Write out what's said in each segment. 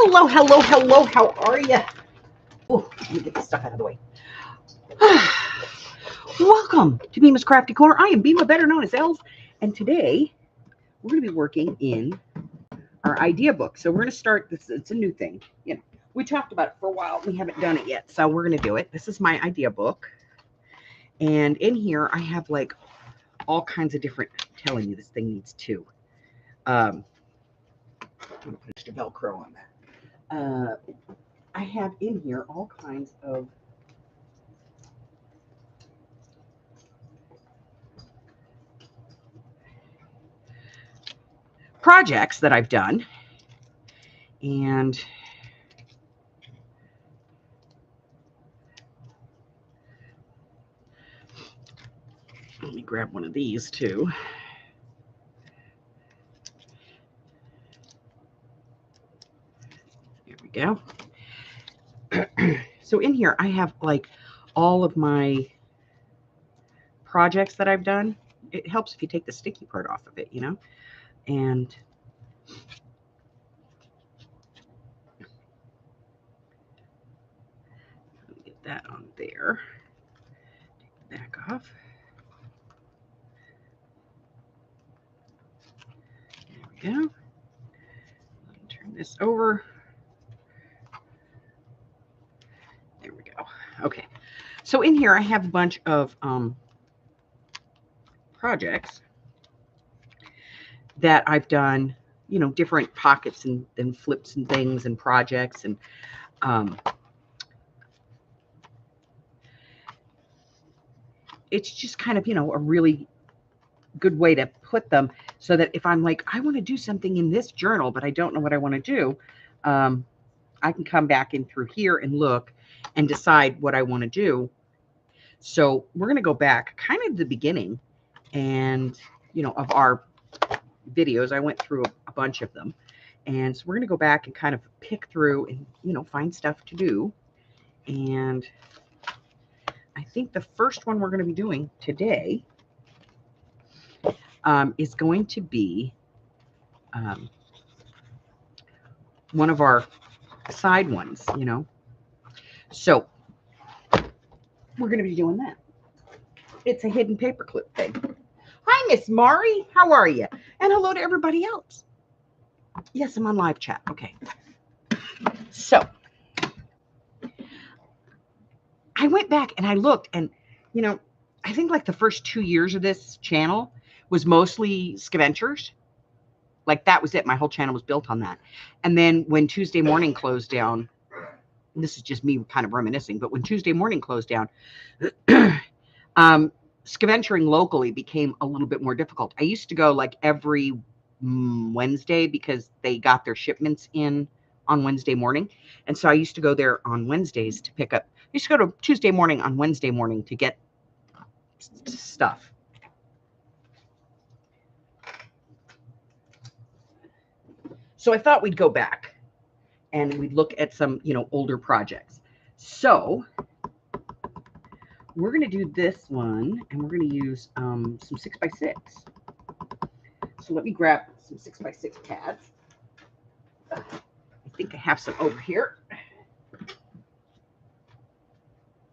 Hello, hello, hello. How are you? Oh, let me get this stuff out of the way. Welcome to Bima's Crafty Corner. I am Bima, better known as Els, and today we're going to be working in our idea book. So we're going to start this. It's a new thing. We talked about it for a while. We haven't done it yet, so we're going to do it. This is my idea book, and in here I have like all kinds of different. I'm telling you, this thing needs two. I'm going to put extra Velcro on that. I have in here all kinds of projects that I've done, and let me grab one of these too. There we go. So in here I have like all of my projects that I've done. It helps if you take the sticky part off of it, and get that on there. Take the back off. There we go. Turn this over. There we go. Okay. So in here I have a bunch of projects that I've done, different pockets and flips and things and projects, and it's just kind of, a really good way to put them so that if I'm like, I want to do something in this journal, but I don't know what I want to do, I can come back in through here and look and decide what I want to do. So we're going to go back kind of the beginning and, of our videos. I went through a bunch of them. And so we're going to go back and kind of pick through and, find stuff to do. And I think the first one we're going to be doing today is going to be one of our side ones, So we're going to be doing that. It's a hidden paperclip thing. Hi, Miss Mari. How are you? And hello to everybody else. Yes, I'm on live chat. Okay. So I went back and I looked, and, I think like the first 2 years of this channel was mostly Scavengers. Like that was it. My whole channel was built on that. And then when Tuesday Morning closed down, and this is just me kind of reminiscing, but when Tuesday Morning closed down, scaventuring locally became a little bit more difficult. I used to go like every Wednesday because they got their shipments in on Wednesday morning. And so I used to go there on Wednesdays to pick up. I used to go to Tuesday Morning on Wednesday morning to get stuff. So I thought we'd go back and we'd look at some, older projects. So we're going to do this one, and we're going to use some 6x6. So let me grab some 6x6 pads. I think I have some over here.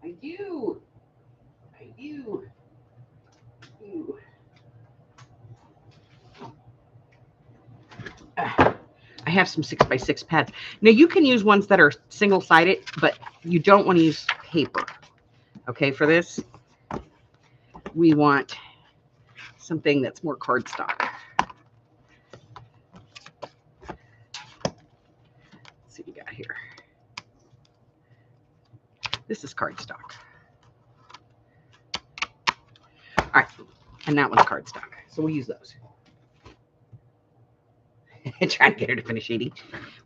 I do. Ooh. I have some 6x6 pads. Now you can use ones that are single-sided, but you don't want to use paper. Okay, for this, we want something that's more cardstock. Let's see what we got here. This is cardstock. All right, and that one's cardstock. So we'll use those. Trying to get her to finish eating.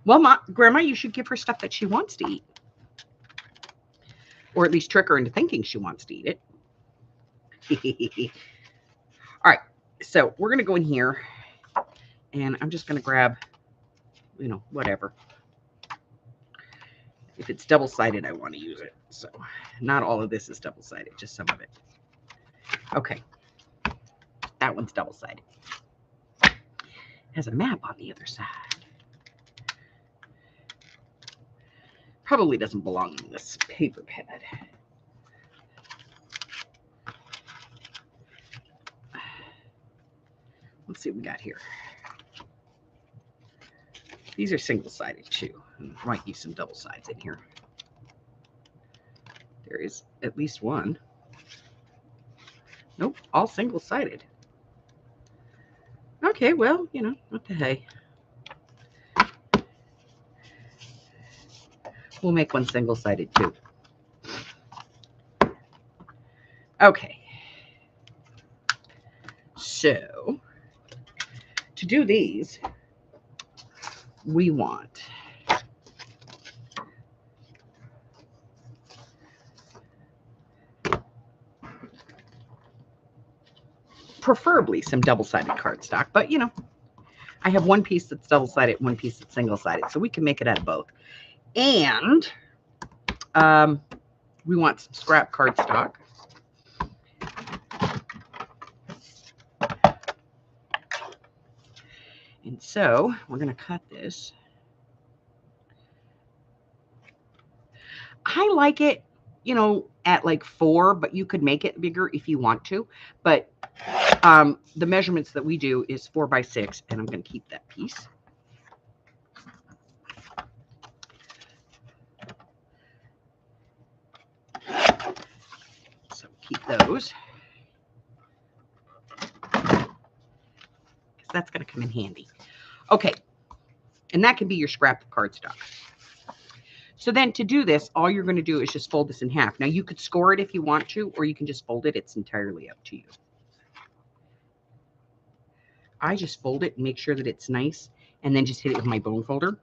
Well, Grandma, you should give her stuff that she wants to eat. Or at least trick her into thinking she wants to eat it. All right, so we're going to go in here, and I'm just going to grab, whatever. If it's double-sided, I want to use it. So not all of this is double-sided, just some of it. Okay, that one's double-sided. Has a map on the other side. Probably doesn't belong in this paper pad. Let's see what we got here. These are single-sided too. Might use some double sides in here. There is at least one. Nope, all single-sided. Okay, well, you know, what the hey. We'll make one single-sided too. Okay. So, to do these, we want preferably some double-sided cardstock, but you know, I have one piece that's double-sided, one piece that's single-sided, so we can make it out of both. And we want some scrap cardstock. And so we're going to cut this. I like it, you know, at like 4, but you could make it bigger if you want to. But the measurements that we do is 4 by 6, and I'm going to keep that piece. So keep those, because that's going to come in handy. Okay, and that can be your scrap cardstock. So then to do this, all you're going to do is just fold this in half. Now you could score it if you want to, or you can just fold it. It's entirely up to you. I just fold it and make sure that it's nice, and then just hit it with my bone folder.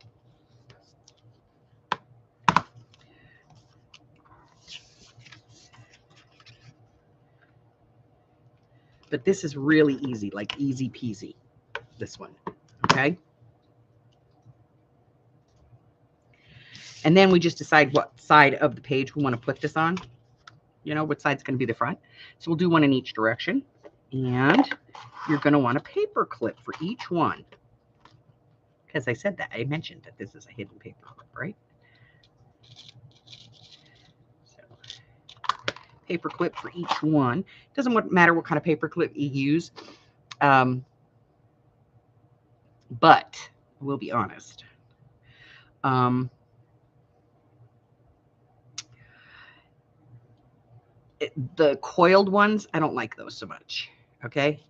But this is really easy, like easy peasy, this one, okay? And then we just decide what side of the page we want to put this on. You know, what side's going to be the front. So we'll do one in each direction. And you're going to want a paper clip for each one. Because I said that, I mentioned that this is a hidden paper clip, right? So, paper clip for each one. It doesn't matter what kind of paper clip you use. But we'll be honest. The coiled ones, I don't like those so much. Okay.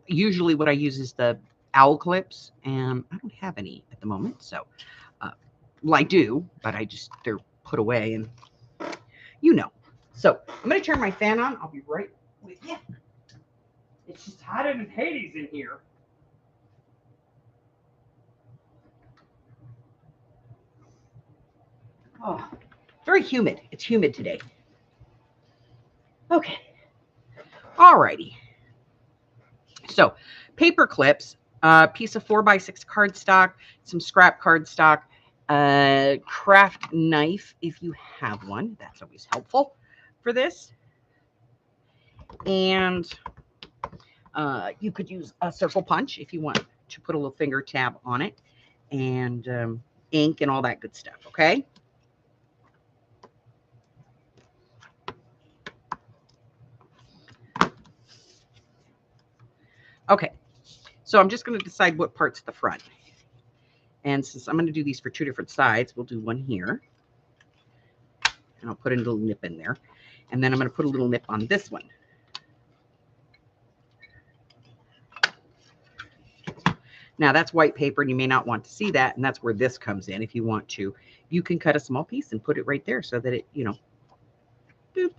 Usually what I use is the owl clips, and I don't have any at the moment. So, well, I do, but they're put away, and you know. So I'm going to turn my fan on. I'll be right with you. It's just hotter than Hades in here. Oh, very humid. It's humid today. Okay. All righty. So paper clips, a piece of 4 by 6 cardstock, some scrap cardstock, a craft knife if you have one. That's always helpful for this. And you could use a circle punch if you want to put a little finger tab on it, and ink and all that good stuff, okay? Okay, so I'm just going to decide what part's the front. And since I'm going to do these for 2 different sides, we'll do one here. And I'll put a little nip in there. And then I'm going to put a little nip on this one. Now that's white paper, and you may not want to see that, and that's where this comes in. If you want to, you can cut a small piece and put it right there so that it, you know, boop,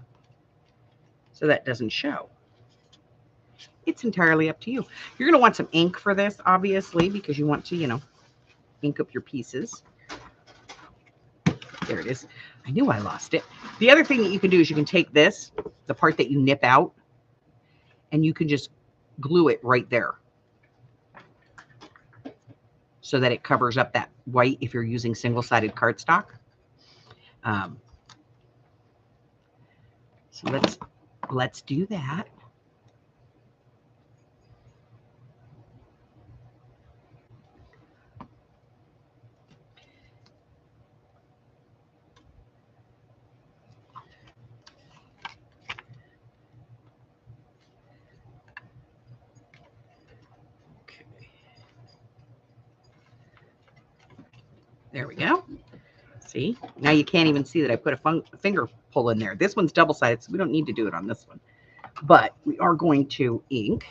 so that doesn't show. It's entirely up to you. You're going to want some ink for this, obviously, because you want to, you know, ink up your pieces. There it is. I knew I lost it. The other thing that you can do is you can take this, the part that you nip out, and you can just glue it right there, so that it covers up that white if you're using single-sided cardstock. So let's do that. There we go. See, now you can't even see that I put a finger pull in there. This one's double-sided, so we don't need to do it on this one. But we are going to ink.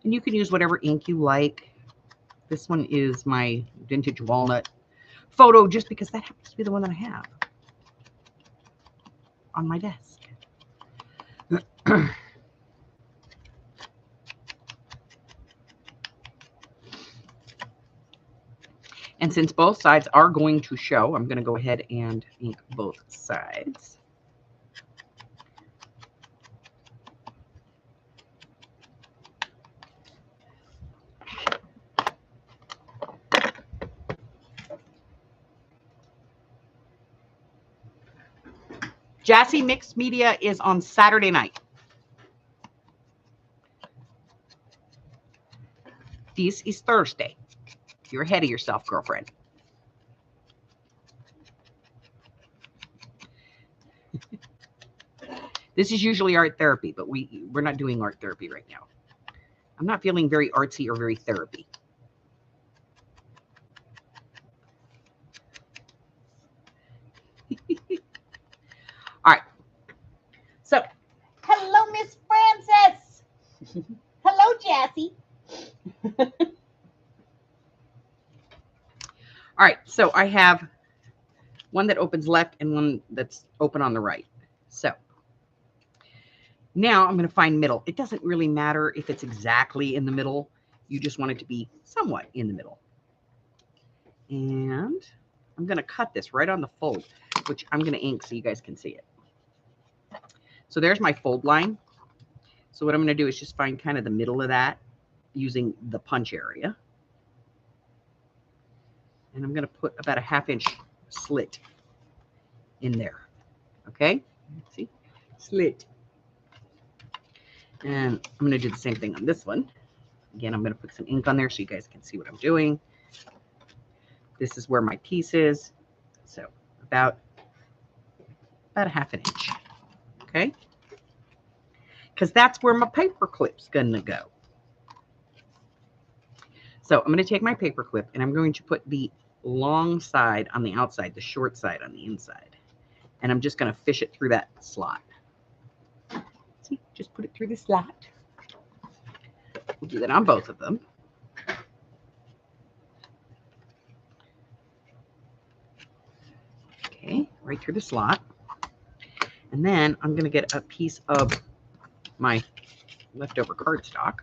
And you can use whatever ink you like. This one is my Vintage Walnut Photo, just because that happens to be the one that I have on my desk. And since both sides are going to show, I'm going to go ahead and ink both sides. Jassy Mixed Media is on Saturday night. This is Thursday. You're ahead of yourself, girlfriend. This is usually art therapy, but we're not doing art therapy right now. I'm not feeling very artsy or very therapy. All right. So, hello, Miss Frances. Hello, Jassy. All right. So I have one that opens left and one that's open on the right. So now I'm going to find middle. It doesn't really matter if it's exactly in the middle. You just want it to be somewhat in the middle. And I'm going to cut this right on the fold, which I'm going to ink so you guys can see it. So there's my fold line. So what I'm going to do is just find kind of the middle of that using the punch area. And I'm going to put about a 1/2 inch slit in there. Okay? See? Slit. And I'm going to do the same thing on this one. Again, I'm going to put some ink on there so you guys can see what I'm doing. This is where my piece is. So about a 1/2 inch. Okay? Because that's where my paper clip's going to go. So I'm going to take my paper clip and I'm going to put the long side on the outside, the short side on the inside. And I'm just going to fish it through that slot. See, just put it through the slot. We'll do that on both of them. Okay, right through the slot. And then I'm going to get a piece of my leftover cardstock.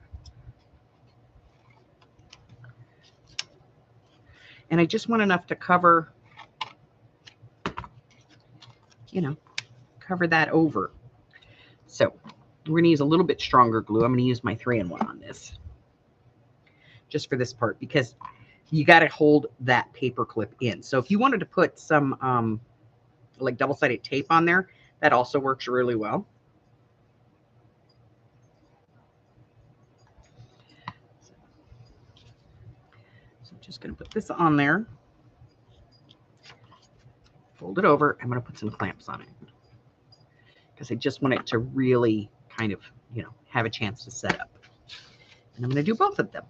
And I just want enough to cover, you know, cover that over. So we're going to use a little bit stronger glue. I'm going to use my 3-in-1 on this, just for this part, because you got to hold that paper clip in. So if you wanted to put some like double-sided tape on there, that also works really well. So I'm just going to put this on there, fold it over. I'm going to put some clamps on it because I just want it to really kind of, you know, have a chance to set up. And I'm going to do both of them.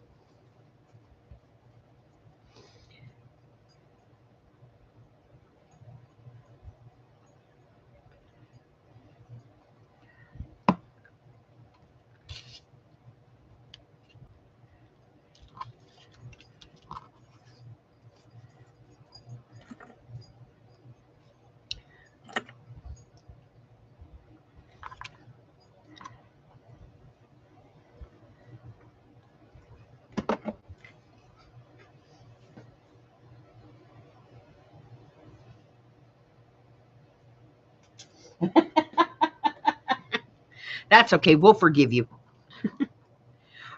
That's okay. We'll forgive you. All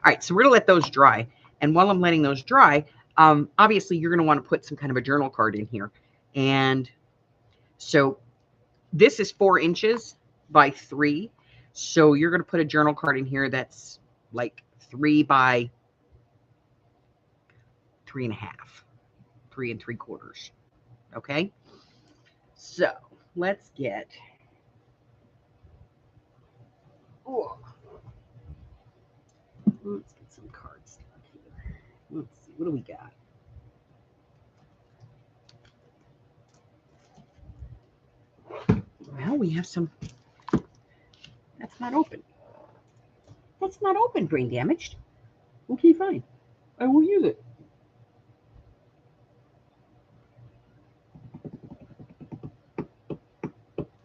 right, so we're going to let those dry. And while I'm letting those dry, obviously you're going to want to put some kind of a journal card in here. And so this is 4 inches by 3. So you're going to put a journal card in here that's like 3 by 3.5, 3 3/4. Okay. So let's get. Oh, let's get some cards here. Let's see. What do we got? Well, we have some. That's not open. That's not open, brain damaged. Okay, fine. I will use it.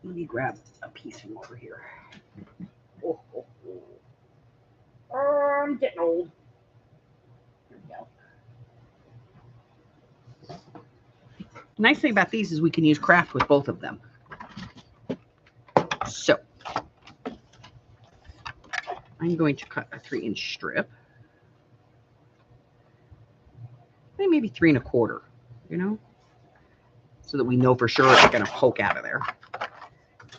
Let me grab a piece from over here. Oh, oh, oh. I'm getting old. There we go. Nice thing about these is we can use craft with both of them. So I'm going to cut a 3-inch strip. Maybe 3 1/4, you know, so that we know for sure it's going to poke out of there.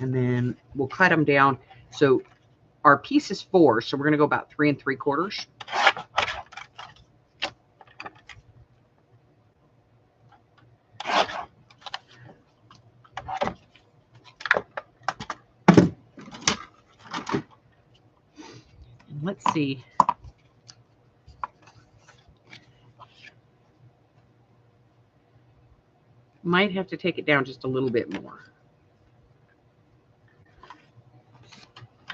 And then we'll cut them down. So our piece is 4, so we're going to go about 3 3/4. And let's see. Might have to take it down just a little bit more.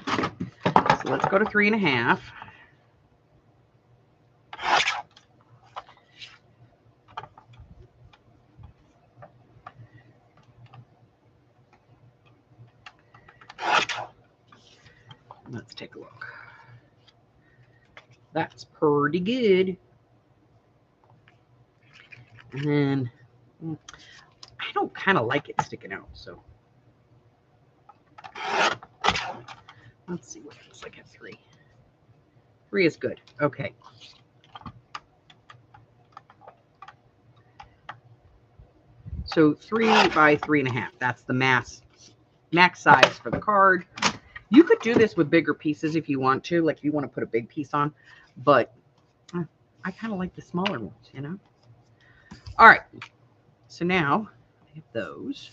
So let's go to 3 1/2. Let's take a look. That's pretty good. And then I don't kind of like it sticking out, so let's see what it looks like at 3. 3 is good. Okay. So 3 by 3 1/2. That's the max size for the card. You could do this with bigger pieces if you want to, like if you want to put a big piece on, but I kind of like the smaller ones, you know? All right. So now I have those.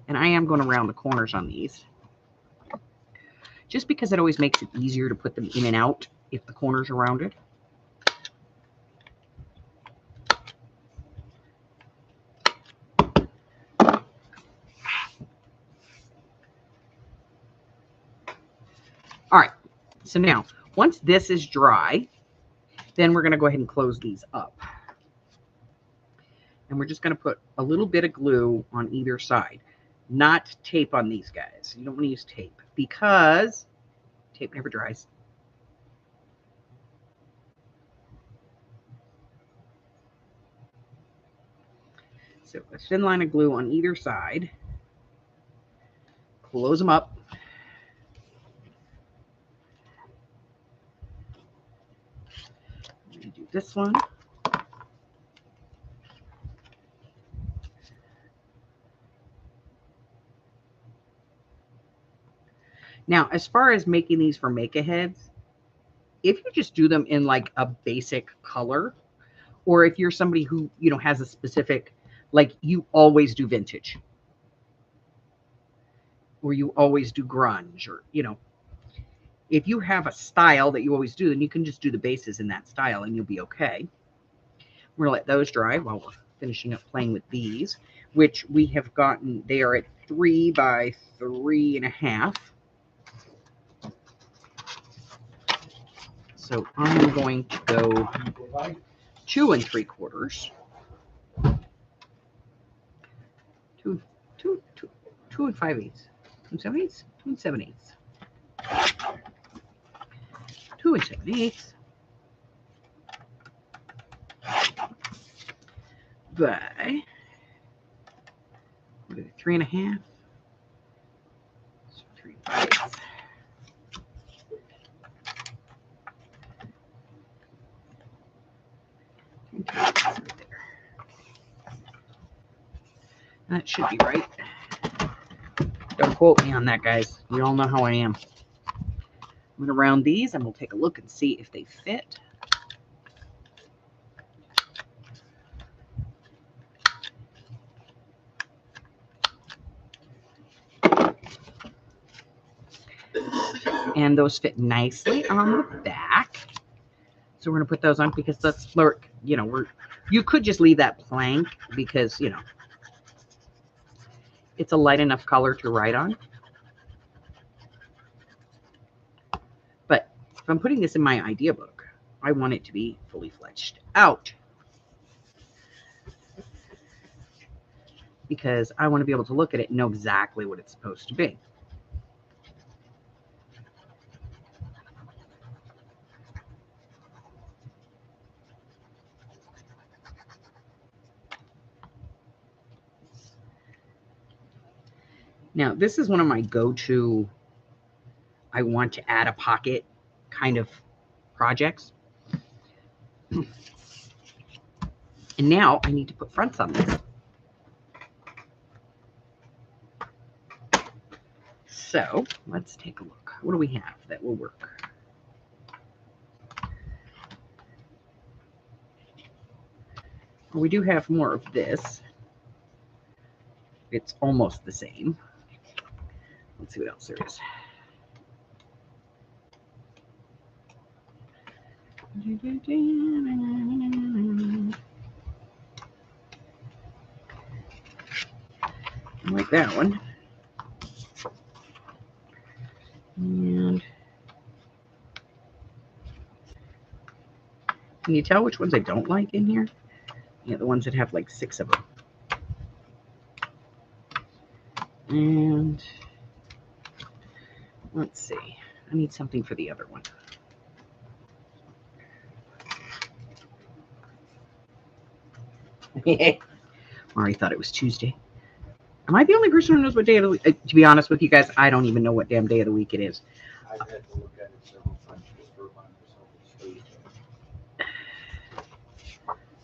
And I am going to round the corners on these. Just because it always makes it easier to put them in and out if the corners are rounded. All right, so now once this is dry, then we're going to go ahead and close these up. And we're just going to put a little bit of glue on either side, not tape on these guys. You don't want to use tape because tape never dries. So a thin line of glue on either side. Close them up. I'm going to do this one. Now, as far as making these for make-aheads, if you just do them in like a basic color, or if you're somebody who, you know, has a specific, like you always do vintage, or you always do grunge, or, you know, if you have a style that you always do, then you can just do the bases in that style and you'll be okay. We're going to let those dry while we're finishing up playing with these, which we have gotten, they are at 3 by 3 1/2. So I'm going to go 2 3/4. 2 5/8. 2 7/8. 2 7/8. 2 7/8. By 3 1/2. So 3 5/8. Right there. That should be right. Don't quote me on that, guys. You all know how I am. I'm going to round these and we'll take a look and see if they fit. And those fit nicely on the back. So we're going to put those on because that's, you know, you could just leave that blank because, you know, it's a light enough color to write on. But if I'm putting this in my idea book, I want it to be fully fleshed out, because I want to be able to look at it and know exactly what it's supposed to be. Now, this is one of my go-to, I want to add a pocket kind of projects. And now I need to put fronts on this. So let's take a look. What do we have that will work? Well, we do have more of this. It's almost the same. Let's see what else there is. I like that one. And can you tell which ones I don't like in here? Yeah, the ones that have like 6 of them. And let's see. I need something for the other one. Mari thought it was Tuesday. Am I the only person who knows what day of the week? To be honest with you guys, I don't even know what damn day of the week it is. I've had to look at it several times just to remind myself it's Tuesday.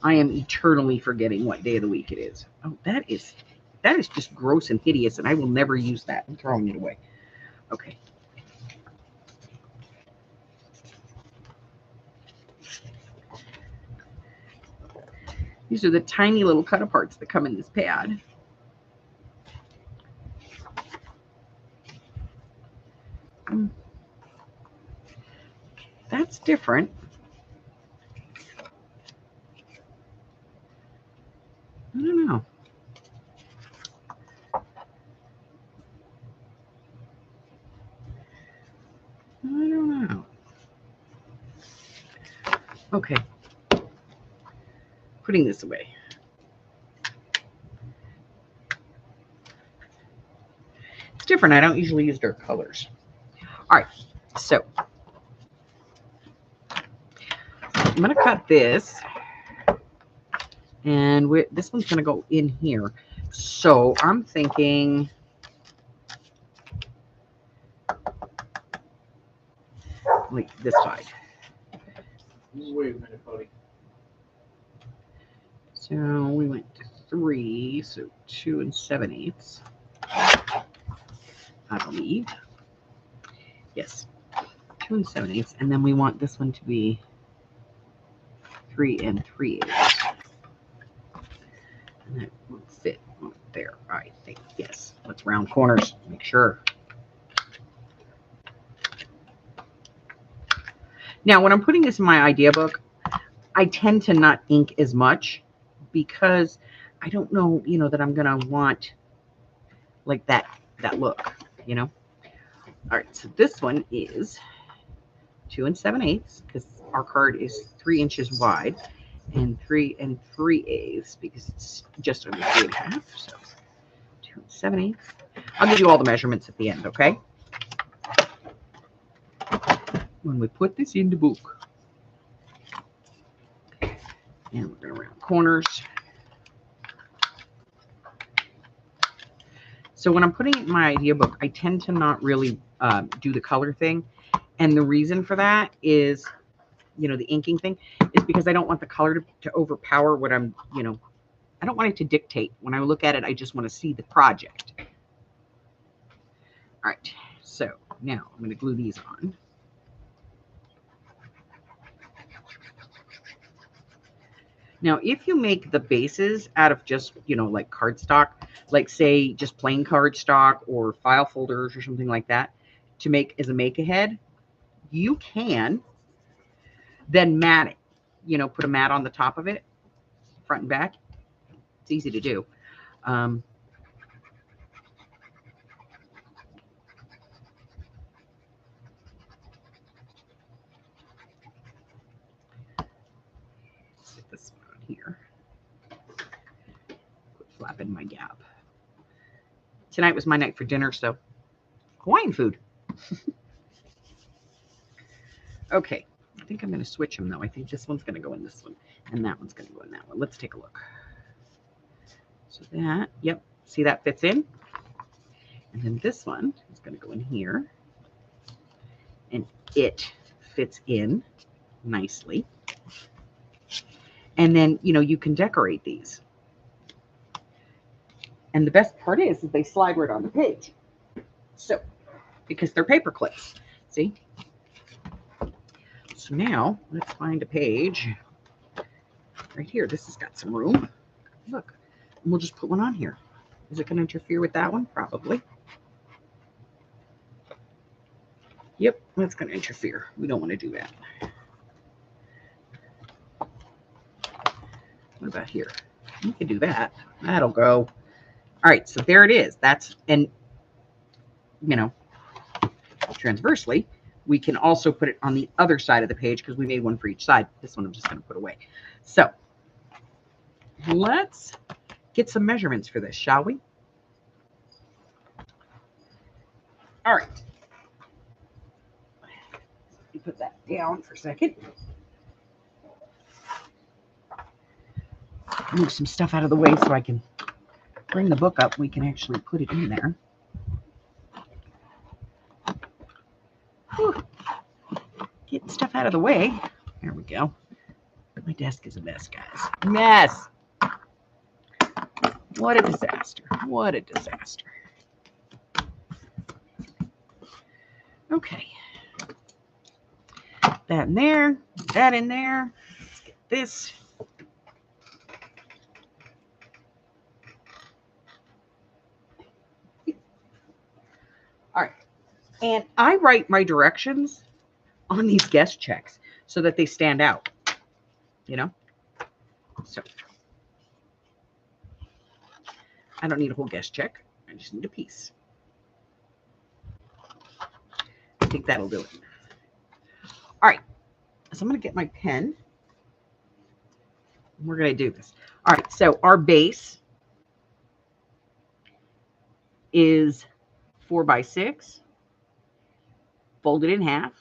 I am eternally forgetting what day of the week it is. Oh, that is just gross and hideous, and I will never use that. I'm throwing it away. Okay. These are the tiny little cut-aparts that come in this pad. That's different. I don't know. I don't know. Okay. Putting this away. It's different. I don't usually use dark colors. All right. So I'm going to cut this. And this one's going to go in here. So I'm thinking like this side. Wait a minute, buddy. So we went to 3, so 2 7/8. I believe. Yes, 2 7/8, and then we want this one to be 3 3/8. And that will fit there, I think. Yes, let's round corners. Make sure. Now, when I'm putting this in my idea book, I tend to not ink as much because I don't know, that I'm going to want like that look, All right, so this one is 2 7/8 because our card is 3 inches wide, and 3 3/8 because it's just over 3.5. So 2 7/8. I'll give you all the measurements at the end, okay? When we put this in the book. And we're going to round corners. So when I'm putting it in my idea book, I tend to not really do the color thing. And the reason for that is, the inking thing, is because I don't want the color to overpower what I'm, I don't want it to dictate. When I look at it, I just want to see the project. All right. So now I'm going to glue these on. Now, if you make the bases out of just, like cardstock, like say just plain cardstock or file folders or something like that, to make as a make-ahead, you can then mat it, put a mat on the top of it, front and back. It's easy to do. put this one on here. Quit flapping my gap. Tonight was my night for dinner, so Hawaiian food. Okay, I think I'm going to switch them though. I think this one's going to go in this one, and that one's going to go in that one. Let's take a look. So that, yep, see that fits in? And then this one is going to go in here, and it fits in nicely. And then, you know, you can decorate these. And the best part is they slide right on the page. So, because they're paper clips, see? So now, let's find a page right here. This has got some room. Look, and we'll just put one on here. Is it going to interfere with that one? Probably. Yep, that's going to interfere. We don't want to do that. What about here? You can do that. That'll go. All right, so there it is. That's, and, you know, transversely, we can also put it on the other side of the page because we made one for each side. This one I'm just going to put away. So let's get some measurements for this, shall we? All right. Let me put that down for a second. Move some stuff out of the way so I can bring the book up. We can actually put it in there. Whew. Getting stuff out of the way. There we go. My desk is a mess, guys. Mess. What a disaster. What a disaster. Okay. That in there. That in there. Let's get this. All right. And I write my directions on these guest checks so that they stand out, you know? So I don't need a whole guest check. I just need a piece. I think that'll do it. All right. So I'm going to get my pen. We're going to do this. All right. So our base is 4 by 6, folded in half.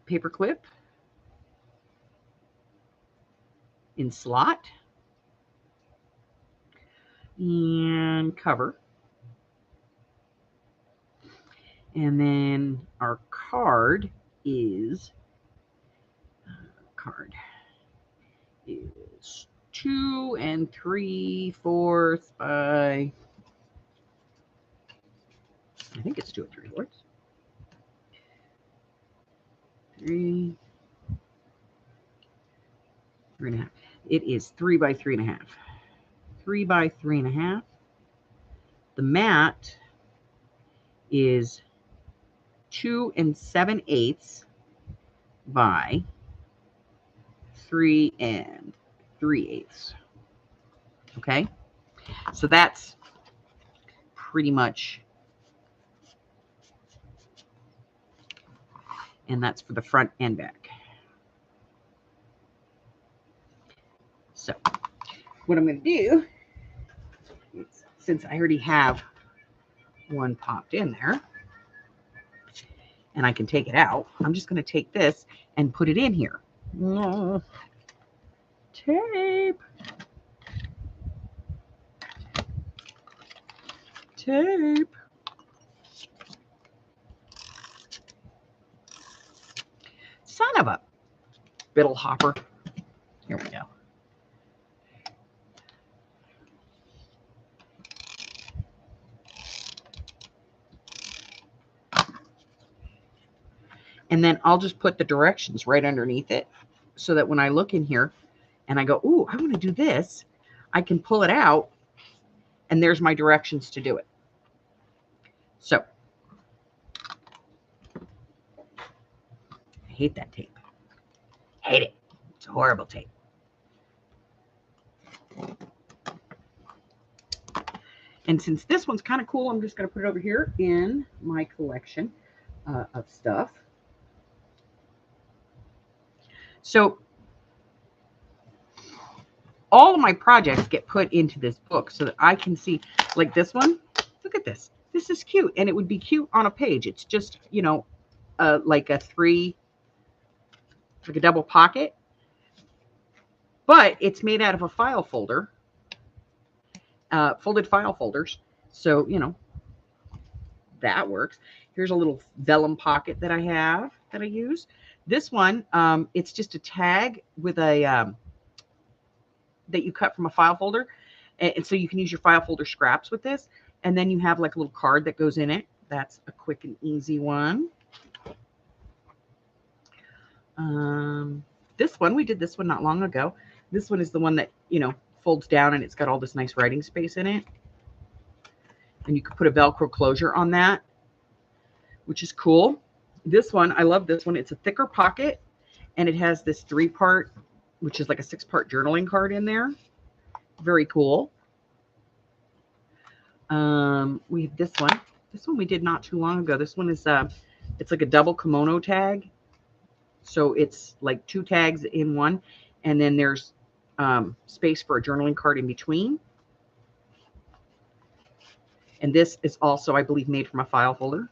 Paper clip in slot and cover. And then our card is 2 3/4 by, I think it's 2 3/4. 3.5. It is 3 by 3.5. 3 by 3.5. The mat is 2 7/8 by 3 3/8. Okay, so that's pretty much, and that's for the front and back. So what I'm going to do, since I already have one popped in there and I can take it out, I'm just going to take this and put it in here. Tape. Tape. Son of a biddle hopper. Here we go. And then I'll just put the directions right underneath it so that when I look in here and I go, ooh, I want to do this, I can pull it out and there's my directions to do it. So I hate that tape. Hate it. It's a horrible tape. And since this one's kind of cool, I'm just going to put it over here in my collection of stuff. So all of my projects get put into this book so that I can see, like this one. Look at this. This is cute, and it would be cute on a page. It's just, you know, like a double pocket, but it's made out of a file folder, folded file folders. So, you know, that works. Here's a little vellum pocket that I use. This one, it's just a tag with a, that you cut from a file folder. And so you can use your file folder scraps with this. And then you have like a little card that goes in it. That's a quick and easy one. This one, we did this one not long ago. This one is the one that, you know, folds down and it's got all this nice writing space in it. And you could put a Velcro closure on that, which is cool. This one, I love this one. It's a thicker pocket and it has this 3-part, which is like a 6-part journaling card in there. Very cool. We have this one. This one we did not too long ago. This one is, it's like a double kimono tag. So it's like 2 tags in one. And then there's space for a journaling card in between. And this is also, I believe, made from a file folder.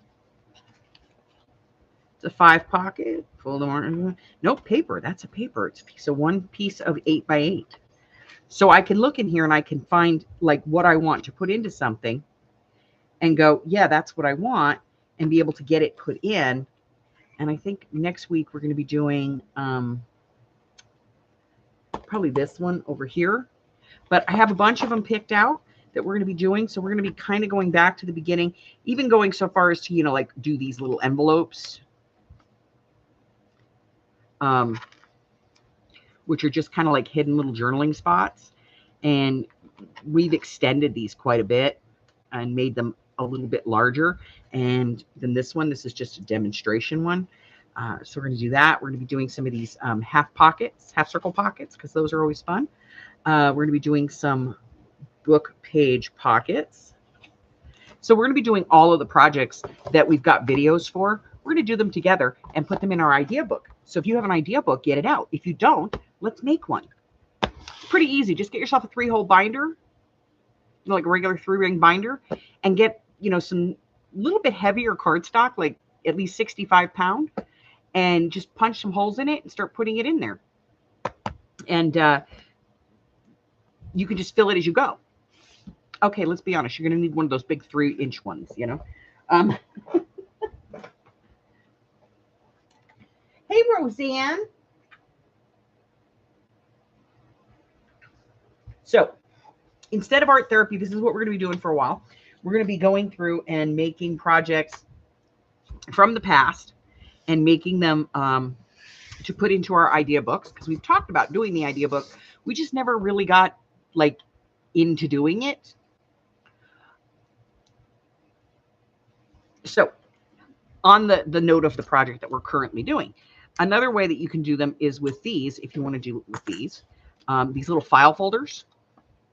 It's a 5 pocket. Nope, paper. That's a paper. It's one piece of 8 by 8. So I can look in here and I can find like what I want to put into something and go, yeah, that's what I want, and be able to get it put in. And I think next week we're going to be doing probably this one over here. But I have a bunch of them picked out that we're going to be doing. So we're going to be kind of going back to the beginning, even going so far as to, you know, like do these little envelopes, which are just kind of like hidden little journaling spots. And we've extended these quite a bit and made them a little bit larger. And then this one, this is just a demonstration one. So we're going to do that. We're going to be doing some of these half circle pockets, because those are always fun. We're going to be doing some book page pockets. So we're going to be doing all of the projects that we've got videos for. We're going to do them together and put them in our idea book. So if you have an idea book, get it out. If you don't, let's make one. Pretty easy. Just get yourself a 3-hole binder, like a regular 3-ring binder, and get, you know, some little bit heavier cardstock, like at least 65 pound, and just punch some holes in it and start putting it in there. And you can just fill it as you go. Okay, let's be honest. You're going to need one of those big 3-inch ones, you know. Hey, Roseanne. So instead of art therapy, this is what we're going to be doing for a while. We're going to be going through and making projects from the past and making them to put into our idea books, because we've talked about doing the idea book. We just never really got like into doing it. So on the note of the project that we're currently doing, another way that you can do them is with these, if you want to do it with these little file folders.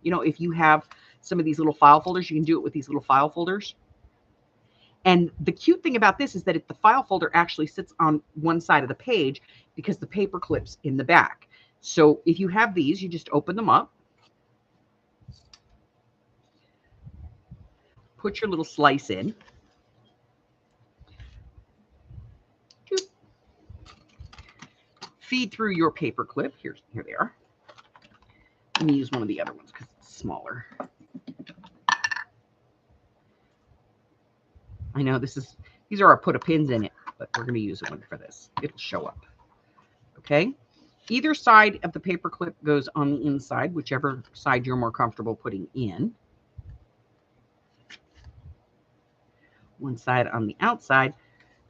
You know, if you have some of these little file folders, you can do it with these little file folders. And the cute thing about this is that the file folder actually sits on one side of the page because the paper clips in the back. So if you have these, you just open them up, put your little slice in, feed through your paper clip. Here they are. Let me use one of the other ones because it's smaller. I know these are our put a pins in it, but we're going to use one for this. It'll show up. Okay. Either side of the paper clip goes on the inside, whichever side you're more comfortable putting in. One side on the outside.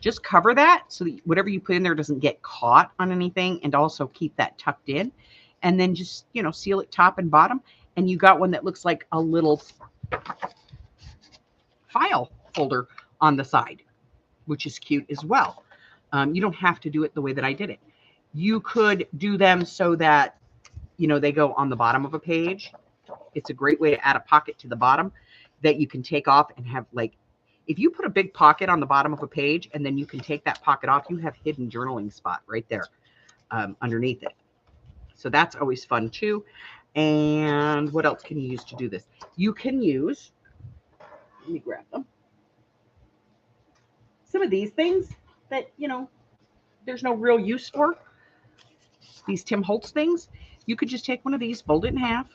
Just cover that so that whatever you put in there doesn't get caught on anything, and also keep that tucked in. And then just, you know, seal it top and bottom. And you got one that looks like a little file folder on the side, which is cute as well. You don't have to do it the way that I did it. You could do them so that, you know, they go on the bottom of a page. It's a great way to add a pocket to the bottom that you can take off and have like If you put a big pocket on the bottom of a page and then you can take that pocket off, you have hidden journaling spot right there underneath it. So that's always fun too. And what else can you use to do this? You can use, let me grab them, some of these things that, you know, there's no real use for. These Tim Holtz things, you could just take one of these, fold it in half.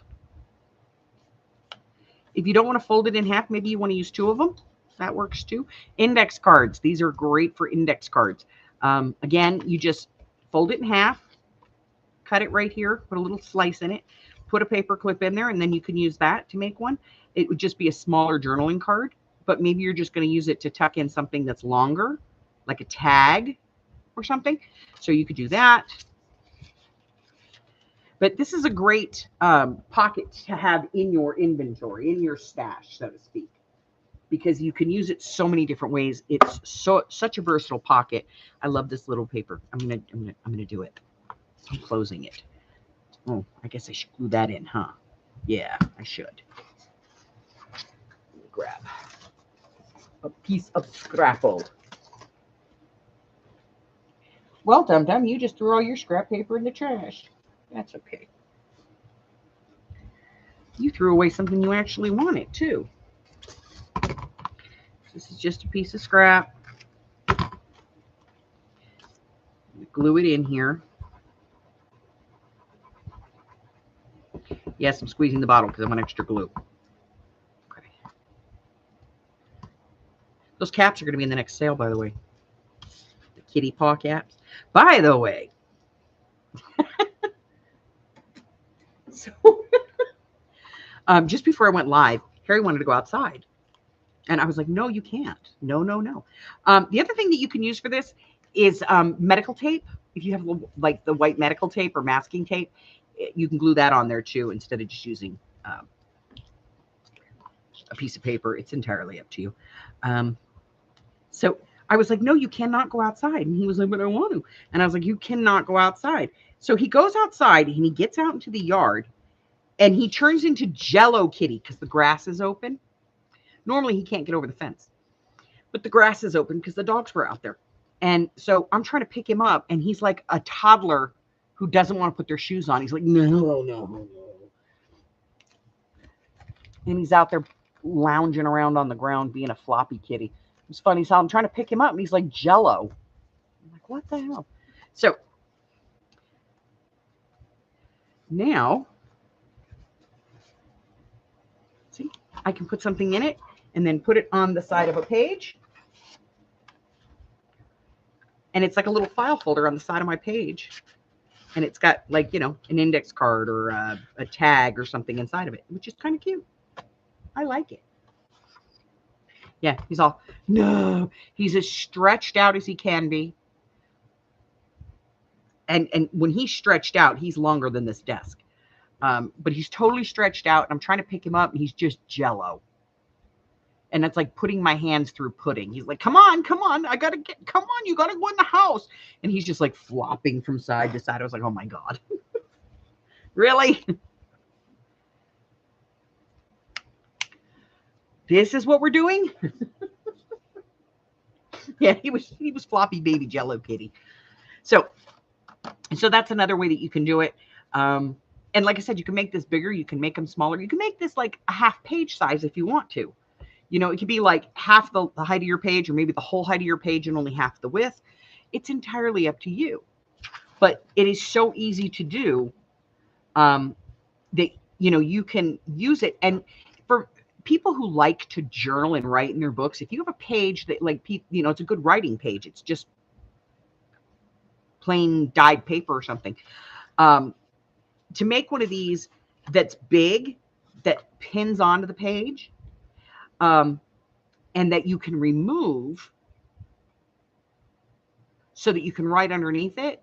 If you don't want to fold it in half, maybe you want to use two of them. That works too. Index cards. These are great for index cards. Again, you just fold it in half, cut it right here, put a little slice in it, put a paper clip in there, and then you can use that to make one. It would just be a smaller journaling card, but maybe you're just going to use it to tuck in something that's longer, like a tag or something. So you could do that. But this is a great pocket to have in your inventory, in your stash, so to speak, because you can use it so many different ways. It's such a versatile pocket. I love this little paper. I'm gonna do it. I'm closing it. Oh, I guess I should glue that in, huh? Yeah, I should. Let me grab a piece of scrapple. Well, Dum Dum, you just threw all your scrap paper in the trash. That's okay. You threw away something you actually wanted, too. This is just a piece of scrap. Glue it in here. Yes, I'm squeezing the bottle because I want extra glue. Okay. Those caps are going to be in the next sale, by the way. The kitty paw caps. By the way. So, just before I went live, Harry wanted to go outside. And I was like, no, you can't. No, no, no. The other thing that you can use for this is medical tape. If you have like the white medical tape or masking tape, you can glue that on there too instead of just using a piece of paper. It's entirely up to you. So I was like, no, you cannot go outside. And he was like, but I want to. And I was like, you cannot go outside. So he goes outside and he gets out into the yard and he turns into Jello Kitty because the grass is open. Normally he can't get over the fence, but the grass is open because the dogs were out there. And so I'm trying to pick him up and he's like a toddler who doesn't want to put their shoes on. He's like, no, no, no. And he's out there lounging around on the ground being a floppy kitty. It's funny. So I'm trying to pick him up and he's like Jello. I'm like, what the hell? So now, see, I can put something in it and then put it on the side of a page. And it's like a little file folder on the side of my page. And it's got like, you know, an index card or a tag or something inside of it, which is kind of cute. I like it. Yeah, he's all, no, he's as stretched out as he can be. And when he's stretched out, he's longer than this desk. But he's totally stretched out. And I'm trying to pick him up and he's just Jello. And it's like putting my hands through pudding. He's like, come on, come on, you got to go in the house. And he's just like flopping from side to side. I was like, oh my God. Really? This is what we're doing? Yeah, he was floppy baby Jello Kitty. So that's another way that you can do it. And like I said, you can make this bigger. You can make them smaller. You can make this like a half page size if you want to. You know, it could be like half the height of your page or maybe the whole height of your page and only half the width. It's entirely up to you. But it is so easy to do that, you know, you can use it. And for people who like to journal and write in their books, if you have a page that like, you know, it's a good writing page. It's just plain dyed paper or something. To make one of these that's big, that pins onto the page, and that you can remove so that you can write underneath it,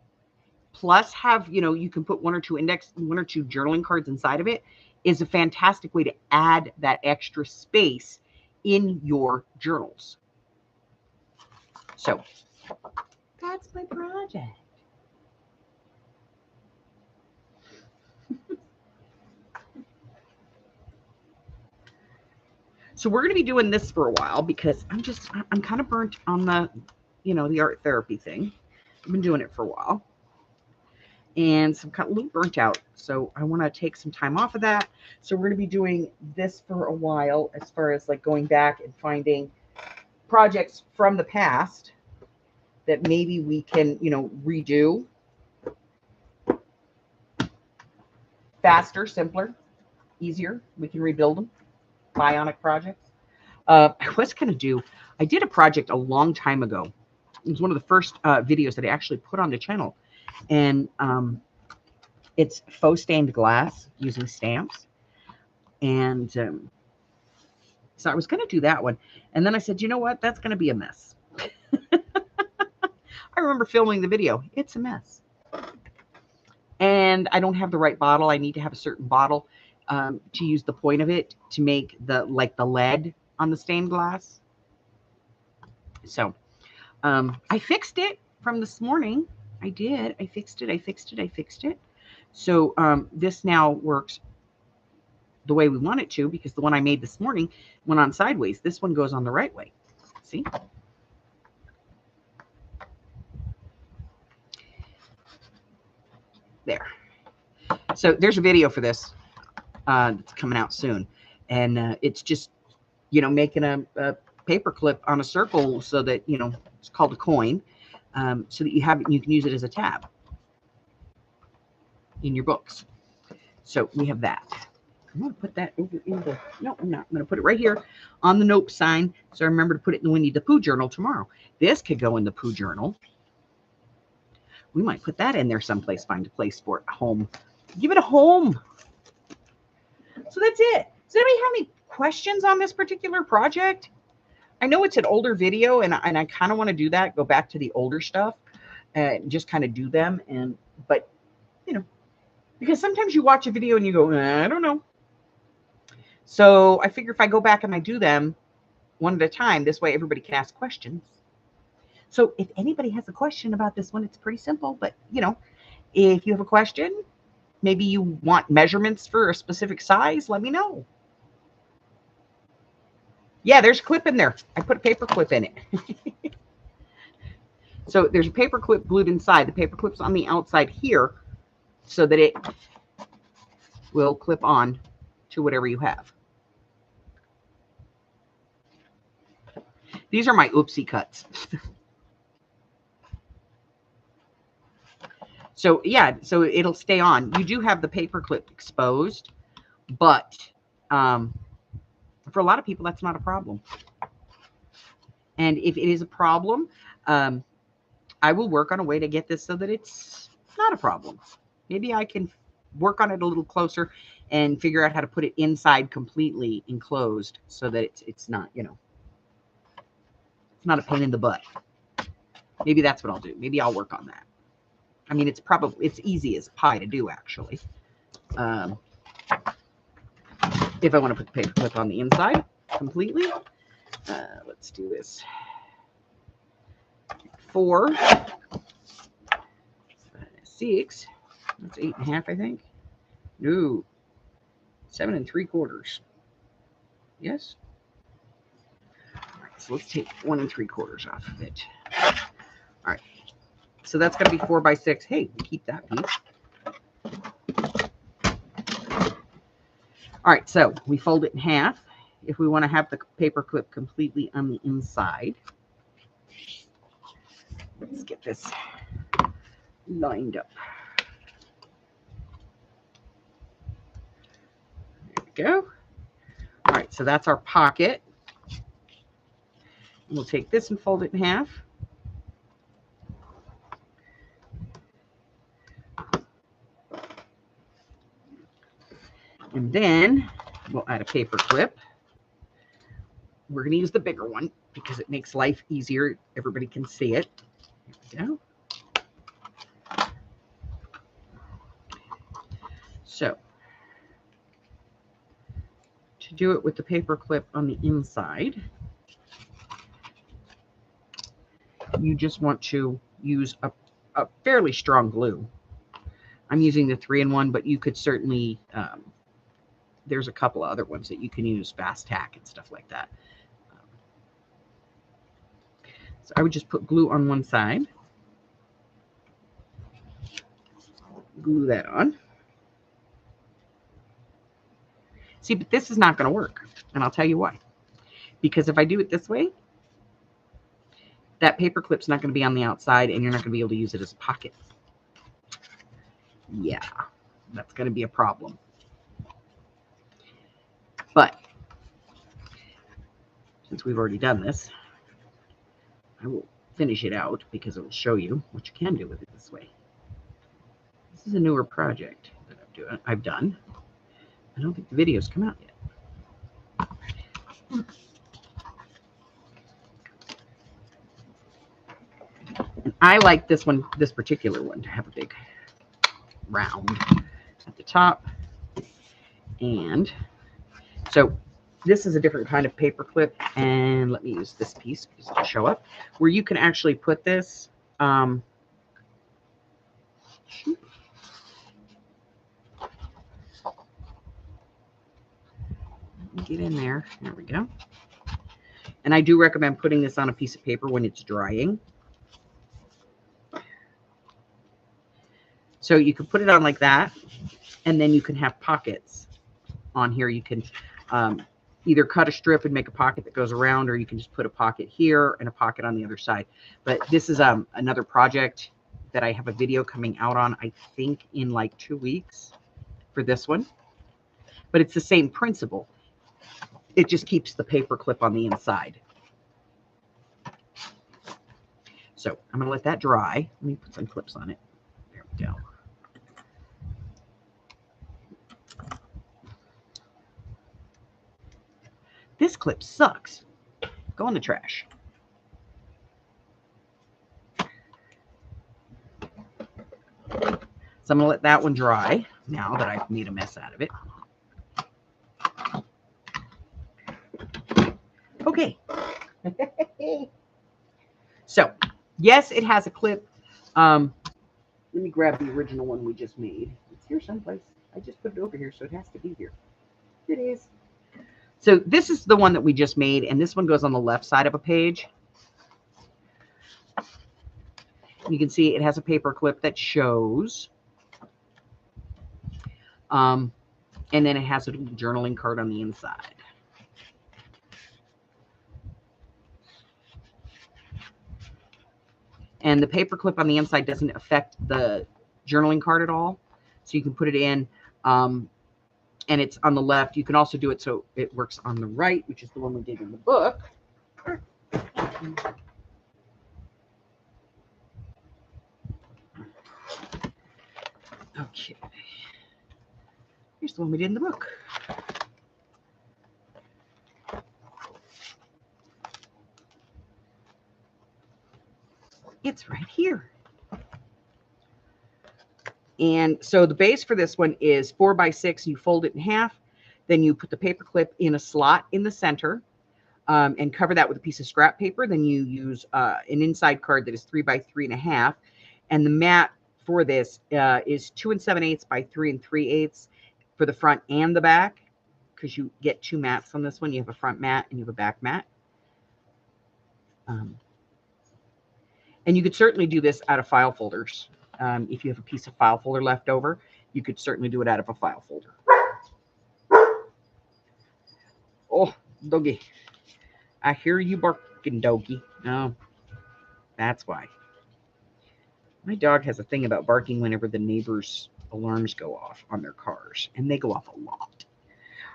plus have, you know, you can put one or two journaling cards inside of it, is a fantastic way to add that extra space in your journals. So that's my project. So we're going to be doing this for a while because I'm kind of burnt on the, the art therapy thing. I've been doing it for a while. And so I'm kind of a little burnt out. So I want to take some time off of that. So we're going to be doing this for a while as far as like going back and finding projects from the past that maybe we can, redo faster, simpler, easier. We can rebuild them. Bionic projects. I was going to do, I did a project a long time ago. It was one of the first videos that I actually put on the channel. And it's faux stained glass using stamps. And so I was going to do that one. And then I said, you know what? That's going to be a mess. I remember filming the video. It's a mess. And I don't have the right bottle. I need to have a certain bottle to use the point of it to make the lead on the stained glass. So I fixed it from this morning. I did. I fixed it. So this now works the way we want it to, because the one I made this morning went on sideways. This one goes on the right way. See? There. So there's a video for this that's coming out soon. And it's just, making a paper clip on a circle so that, it's called a coin, so that you have it and you can use it as a tab in your books. So we have that. I'm going to put that over in the, no, I'm not. I'm going to put it right here on the nope sign. So I remember to put it in the Winnie the Pooh journal tomorrow. This could go in the Pooh journal. We might put that in there someplace, find a place for it, home. Give it a home. So that's it. Does anybody have any questions on this particular project? I know it's an older video, and I kind of want to do that, go back to the older stuff and just kind of do them. But, because sometimes you watch a video and you go, I don't know. So I figure if I go back and I do them one at a time, this way everybody can ask questions. So if anybody has a question about this one, it's pretty simple. But, if you have a question, maybe you want measurements for a specific size, let me know. Yeah, there's a clip in there. I put a paper clip in it. So there's a paper clip glued inside. The paper clip's on the outside here so that it will clip on to whatever you have. These are my oopsie cuts. So yeah, so it'll stay on. You do have the paper clip exposed, but for a lot of people, that's not a problem. And if it is a problem, I will work on a way to get this so that it's not a problem. Maybe I can work on it a little closer and figure out how to put it inside completely enclosed so that it's not, it's not a pain in the butt. Maybe that's what I'll do. Maybe I'll work on that. I mean, it's easy as pie to do, actually. If I want to put the paper clip on the inside completely. Let's do this. 4, 6. That's 8.5, I think. No, 7 3/4. Yes. All right, so let's take 1 3/4 off of it. All right. So that's going to be 4 by 6. Hey, keep that piece. All right, so we fold it in half if we want to have the paper clip completely on the inside. Let's get this lined up. There we go. All right, so that's our pocket. We'll take this and fold it in half. And then we'll add a paper clip. We're going to use the bigger one because it makes life easier. Everybody can see it. There we go. So to do it with the paper clip on the inside, you just want to use a fairly strong glue. I'm using the 3-in-1, but you could certainly there's a couple of other ones that you can use, Fast Tack and stuff like that. So I would just put glue on one side, glue that on. See, but this is not going to work, and I'll tell you why. Because if I do it this way, that paper clip's not going to be on the outside, and you're not going to be able to use it as a pocket. Yeah, that's going to be a problem. But since we've already done this, I will finish it out because it will show you what you can do with it this way. This is a newer project that I've done. I don't think the video's come out yet. And I like this one, this particular one, to have a big round at the top. And so this is a different kind of paper clip, and let me use this piece because it'll show up, where you can actually put this get in there. There we go. And I do recommend putting this on a piece of paper when it's drying. So you can put it on like that, and then you can have pockets on here. You can either cut a strip and make a pocket that goes around, or you can just put a pocket here and a pocket on the other side. But this is another project that I have a video coming out on, I think in like 2 weeks for this one. But it's the same principle. It just keeps the paper clip on the inside. So I'm going to let that dry. Let me put some clips on it. There we go. This clip sucks. Go in the trash. So I'm going to let that one dry now that I've made a mess out of it. Okay. So, yes, it has a clip. Let me grab the original one we just made. It's here someplace. I just put it over here, so it has to be here. Here it is. So this is the one that we just made, and this one goes on the left side of a page. You can see it has a paper clip that shows. And then it has a little journaling card on the inside. And the paper clip on the inside doesn't affect the journaling card at all. So you can put it in, and it's on the left. You can also do it so it works on the right, which is the one we did in the book. Okay. Here's the one we did in the book. It's right here. And so the base for this one is 4x6. You fold it in half. Then you put the paper clip in a slot in the center and cover that with a piece of scrap paper. Then you use an inside card that is 3x3.5. And the mat for this is 2 7/8 by 3 3/8 for the front and the back, because you get 2 mats on this one. You have a front mat and you have a back mat. And you could certainly do this out of file folders. If you have a piece of file folder left over, you could certainly do it out of a file folder. Oh, doggy. I hear you barking, doggy. No, that's why. My dog has a thing about barking whenever the neighbors' alarms go off on their cars, and they go off a lot.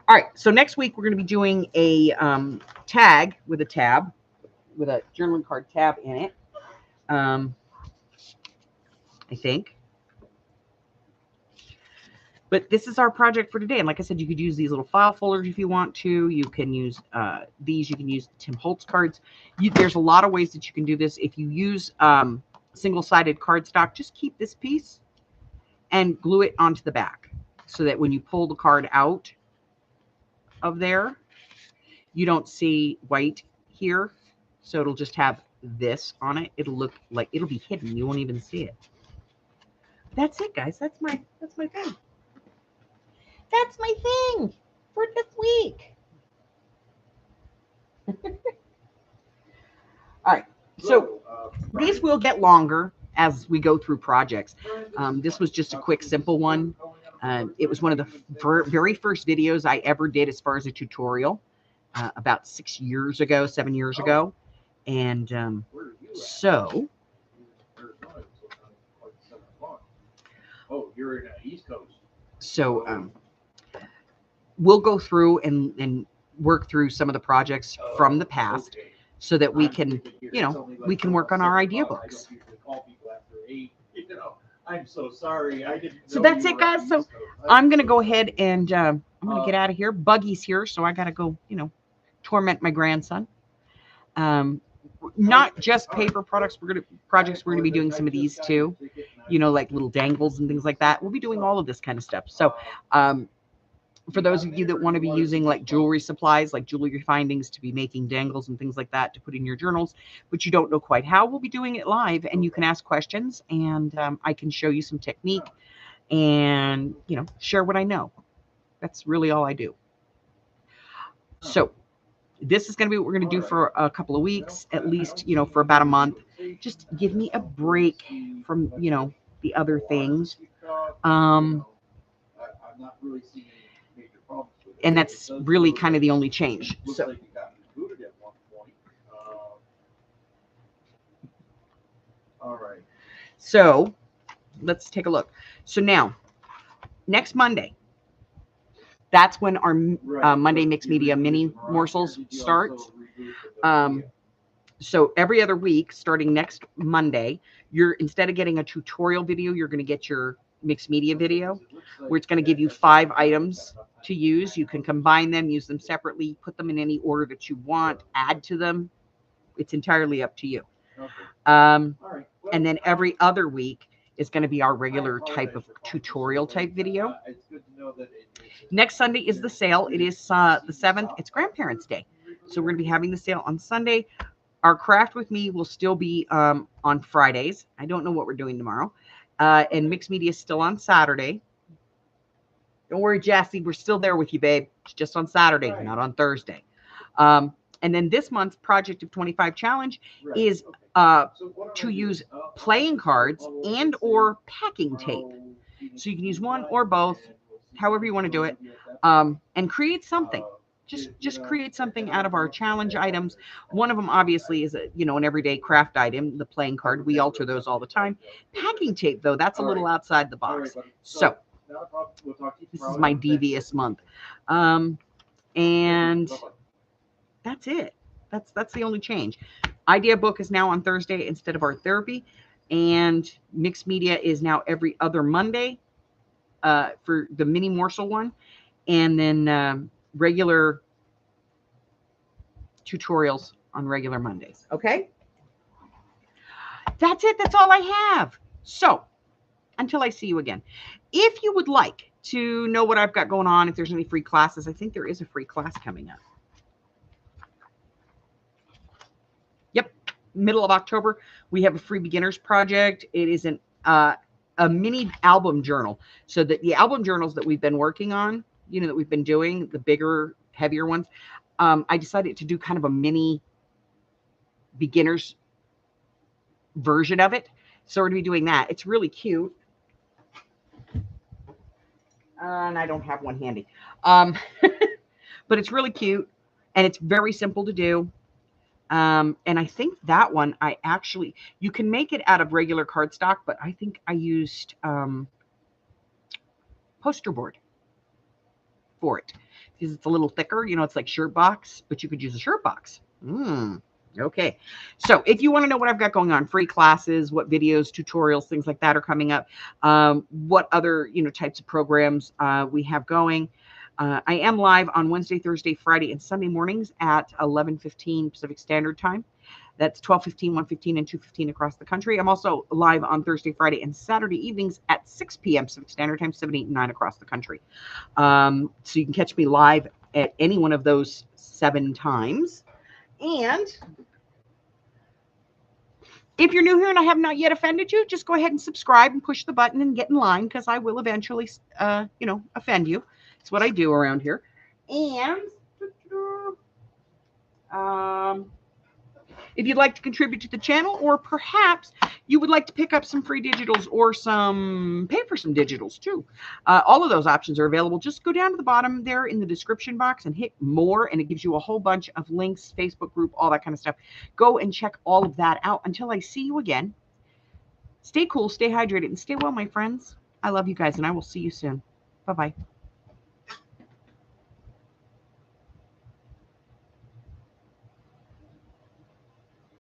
All right, so next week we're going to be doing a tag with a tab, with a journaling card tab in it. I think. But this is our project for today. And like I said, you could use these little file folders if you want to. You can use these. You can use Tim Holtz cards. There's a lot of ways that you can do this. If you use single-sided cardstock, just keep this piece and glue it onto the back so that when you pull the card out of there, you don't see white here. So it'll just have this on it. It'll look like it'll be hidden. You won't even see it. That's it, guys. That's my thing. That's my thing. for this week. All right. So these will get longer as we go through projects. This was just a quick, simple one. It was one of the very first videos I ever did as far as a tutorial about 7 years ago. And so. Oh, you're in East Coast. So we'll go through and work through some of the projects from the past so that we can, we can work on our idea books. I'm so sorry. I didn't know. So that's it, guys. So I'm going to go ahead and I'm going to get out of here. Buggy's here, so I got to go, torment my grandson. Not just paper products. We're going to be doing some of these too, like little dangles and things like that. We'll be doing all of this kind of stuff. So for those of you that want to be using like jewelry supplies, like jewelry findings to be making dangles and things like that to put in your journals, but you don't know quite how, we'll be doing it live, and you can ask questions, and I can show you some technique and, share what I know. That's really all I do. So this is going to be what we're going to do for a couple of weeks, at least, for about a month. Just give me a break from, the other things. And that's really kind of the only change. So, all right. So let's take a look. So now, next Monday, that's when our Monday Mixed Media mini morsels starts. So every other week, starting next Monday, instead of getting a tutorial video, you're going to get your mixed media video, where it's going to give you 5 items to use. You can combine them, use them separately, put them in any order that you want, add to them. It's entirely up to you. And then every other week is going to be our regular type of tutorial type video. Next Sunday is the sale. It is the 7th. It's Grandparents' Day. So we're going to be having the sale on Sunday. Our Craft with Me will still be on Fridays. I don't know what we're doing tomorrow. And Mixed Media is still on Saturday. Don't worry, Jassy. We're still there with you, babe. It's just on Saturday, not on Thursday. And then this month's Project of 25 Challenge is to use playing cards and or packing tape. So you can use one or both, however you want to do it, and create something. Just create something out of our challenge items. One of them obviously is an everyday craft item, the playing card. We alter those all the time. Packing tape, though, that's a little outside the box. So this is my devious month. And that's it. That's the only change. Idea book is now on Thursday instead of Art Therapy, and Mixed Media is now every other Monday for the mini morsel one, and then regular tutorials on regular Mondays. Okay? That's it. That's all I have. So until I see you again, if you would like to know what I've got going on, if there's any free classes, I think there is a free class coming up. Yep. Middle of October, we have a free beginners project. It is a mini album journal. So that the album journals that we've been working on, that we've been doing, the bigger, heavier ones, I decided to do kind of a mini beginners version of it. So we're going to be doing that. It's really cute. And I don't have one handy. But it's really cute, and it's very simple to do. And I think that one, you can make it out of regular cardstock, but I think I used poster board for it because it's a little thicker. It's like shirt box, but you could use a shirt box. Okay. So if you want to know what I've got going on, free classes, what videos, tutorials, things like that are coming up, what other, types of programs we have going. I am live on Wednesday, Thursday, Friday, and Sunday mornings at 11:15 Pacific Standard Time. That's 12:15, 1:15, and 2:15 across the country. I'm also live on Thursday, Friday, and Saturday evenings at 6 p.m. Pacific Standard Time, 7, 8, and 9 across the country. So you can catch me live at any one of those 7 times. And if you're new here and I have not yet offended you, just go ahead and subscribe and push the button and get in line, because I will eventually, offend you. It's what I do around here. And if you'd like to contribute to the channel, or perhaps you would like to pick up some free digitals or pay for some digitals too. All of those options are available. Just go down to the bottom there in the description box and hit more, and it gives you a whole bunch of links, Facebook group, all that kind of stuff. Go and check all of that out. Until I see you again, stay cool, stay hydrated, and stay well, my friends. I love you guys, and I will see you soon. Bye-bye.